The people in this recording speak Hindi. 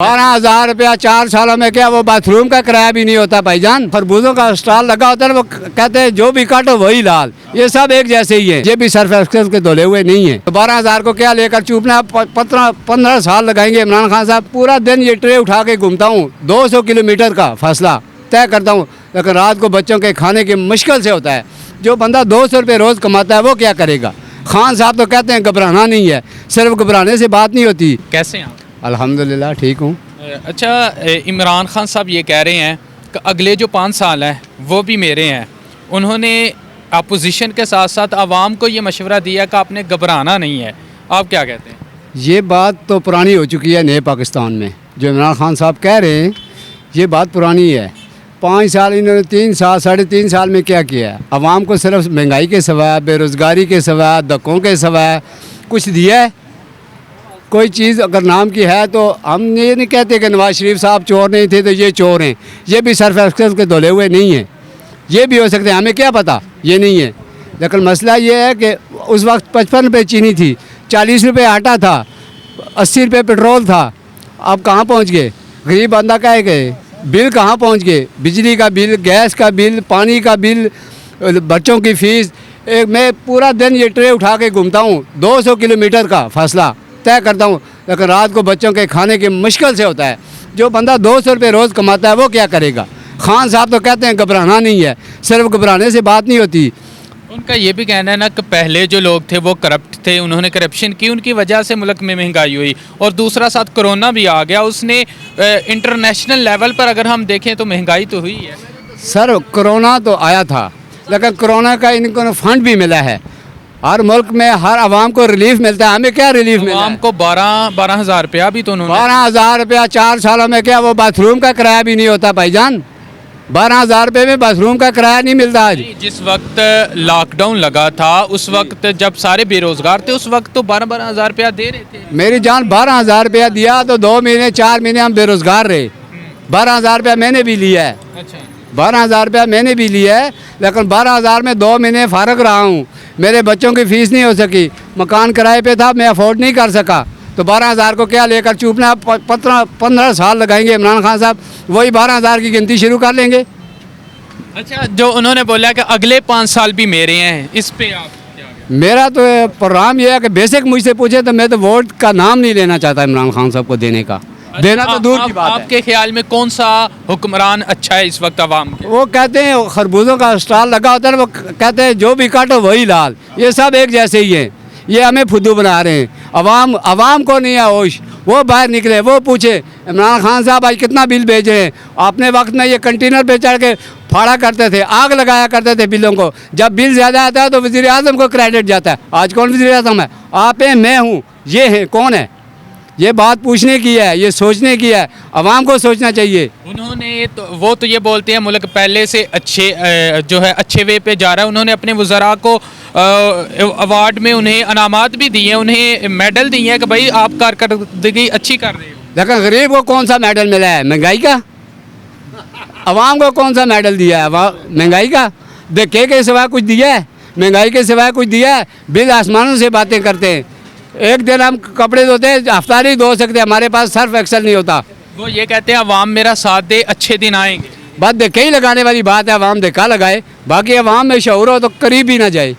12,000 रुपया 4 सालों में क्या वो बाथरूम का किराया भी नहीं होता भाईजान। खरबूजों का स्टॉल लगा होता है, वो कहते हैं जो भी काटो वही लाल। ये सब एक जैसे ही है, ये भी सर्फ एक्सेल के धुले हुए नहीं है। तो 12,000 को क्या लेकर चूपना, 15 साल लगाएंगे इमरान खान साहब। पूरा दिन ये ट्रे उठा के घूमता हूँ, 200 किलोमीटर का फासला तय करता हूँ, लेकिन रात को बच्चों के खाने की मुश्किल से होता है। जो बंदा 200 रुपये रोज़ कमाता है वो क्या करेगा। खान साहब तो कहते हैं घबराना नहीं है, सिर्फ घबराने से बात नहीं होती। कैसे हैं आप? अल्हम्दुलिल्लाह ठीक हूँ। अच्छा, इमरान खान साहब ये कह रहे हैं कि अगले जो 5 साल हैं वो भी मेरे हैं। उन्होंने अपोजिशन के साथ साथ आवाम को ये मशवरा दिया कि आपने घबराना नहीं है। आप क्या कहते हैं? ये बात तो पुरानी हो चुकी है नए पाकिस्तान में। जो इमरान खान साहब कह रहे हैं ये बात पुरानी है। 5 साल इन्होंने 3 साल 3.5 साल में क्या किया है? आवाम को सिर्फ महंगाई के सिवा, बेरोज़गारी के सिवा, धक्कों के सिवा कुछ दिया है? कोई चीज़ अगर नाम की है तो हम ये नहीं कहते कि नवाज शरीफ साहब चोर नहीं थे तो ये चोर हैं। ये भी सर्फ एक्सेल के धुले हुए नहीं हैं, ये भी हो सकते हैं, हमें क्या पता, ये नहीं है। लेकिन मसला ये है कि उस वक्त 55 रुपये चीनी थी, 40 रुपये आटा था, 80 रुपये पेट्रोल था। अब कहाँ पहुँच गए? गरीब बंदा कहे गए, बिल कहाँ पहुँच गए? बिजली का बिल, गैस का बिल, पानी का बिल, बच्चों की फ़ीस। मैं पूरा दिन ये ट्रे उठा के घूमता हूँ, 200 किलोमीटर का फासला तय करता हूँ, लेकिन रात को बच्चों के खाने की मुश्किल से होता है। जो बंदा 200 रुपये रोज़ कमाता है वो क्या करेगा। खान साहब तो कहते हैं घबराना नहीं है, सिर्फ घबराने से बात नहीं होती। उनका ये भी कहना है ना कि पहले जो लोग थे वो करप्ट थे, उन्होंने करप्शन की, उनकी वजह से मुल्क में महंगाई हुई। और दूसरा साथ कोरोना भी आ गया, उसने इंटरनेशनल लेवल पर अगर हम देखें तो महंगाई तो हुई है। सर कोरोना तो आया था, लेकिन कोरोना का इनको फंड भी मिला है। हर मुल्क में हर आवाम को रिलीफ मिलता है, हमें क्या रिलीफ मिला है? आवाम को 12,000 रुपया भी तो उन्होंने 12,000 रुपया 4 सालों में क्या वो बाथरूम का किराया भी नहीं होता भाईजान। 12,000 रुपये में बाथरूम का किराया नहीं मिलता आज। जिस वक्त लॉकडाउन लगा था उस वक्त जब सारे बेरोजगार थे उस वक्त तो 12,000 रुपया दे रहे थे। मेरी जान 12,000 रुपया दिया तो 2 महीने 4 महीने हम बेरोजगार रहे। 12,000 रुपया मैंने भी लिया है। अच्छा, 12,000 रुपया मैंने भी लिया है, लेकिन 12,000 में 2 महीने फारग रहा हूँ। मेरे बच्चों की फ़ीस नहीं हो सकी, मकान किराए पे था, मैं अफोर्ड नहीं कर सका। तो 12,000 को क्या लेकर चूपना, 15 साल लगाएंगे इमरान खान साहब, वही 12,000 की गिनती शुरू कर लेंगे। अच्छा, जो उन्होंने बोला कि अगले 5 साल भी मेरे हैं, इस पे आप क्या कहें? मेरा तो प्रोग्राम ये है कि बेसिक मुझसे पूछे तो मैं तो वोट का नाम नहीं लेना चाहता इमरान खान साहब को देने का। देना तो दूर की बात है। आपके ख्याल में कौन सा हुक्मरान अच्छा है इस वक्त आवाम के? वो कहते हैं खरबूजों का स्टॉल लगा होता है, वो कहते हैं जो भी काटो वही लाल। ये सब एक जैसे ही हैं, ये हमें फुद्दू बना रहे हैं। अवाम को नहीं है होश। वो बाहर निकले, वो पूछे इमरान खान साहब आज कितना बिल भेज रहे हैं। अपने वक्त में ये कंटेनर पे चढ़ के फाड़ा करते थे, आग लगाया करते थे बिलों को। जब बिल ज़्यादा आता है तो वज़ीर आज़म को क्रेडिट जाता है। आज कौन वज़ीर आज़म है? आप हैं, मैं हूँ, ये है, कौन है? ये बात पूछने की है, ये सोचने की है, आवाम को सोचना चाहिए। उन्होंने तो वो तो ये बोलते हैं मुल्क पहले से अच्छे जो है अच्छे वे पे जा रहा है। उन्होंने अपने वज़रा को अवार्ड में उन्हें अनामात भी दिए, उन्हें मेडल दिए हैं कि भाई आप कारकर्दगी अच्छी कर रहे हो। लेकिन गरीब को कौन सा मेडल मिला है? महंगाई का। आवाम को कौन सा मेडल दिया है? महंगाई का। धक्के के सिवा कुछ दिया है? महंगाई के सिवा कुछ दिया है? बिल आसमानों से बातें करते हैं। एक दिन हम कपड़े धोते हैं, हफ्ता नहीं धो सकते, हमारे पास सर्फ एक्सेल नहीं होता। वो ये कहते हैं अवाम मेरा साथ दे, अच्छे दिन आएंगे। बस धक्के ही लगाने वाली बात है, अवाम धक्का लगाए, बाकी अवाम में शऊर हो तो करीब भी ना जाए।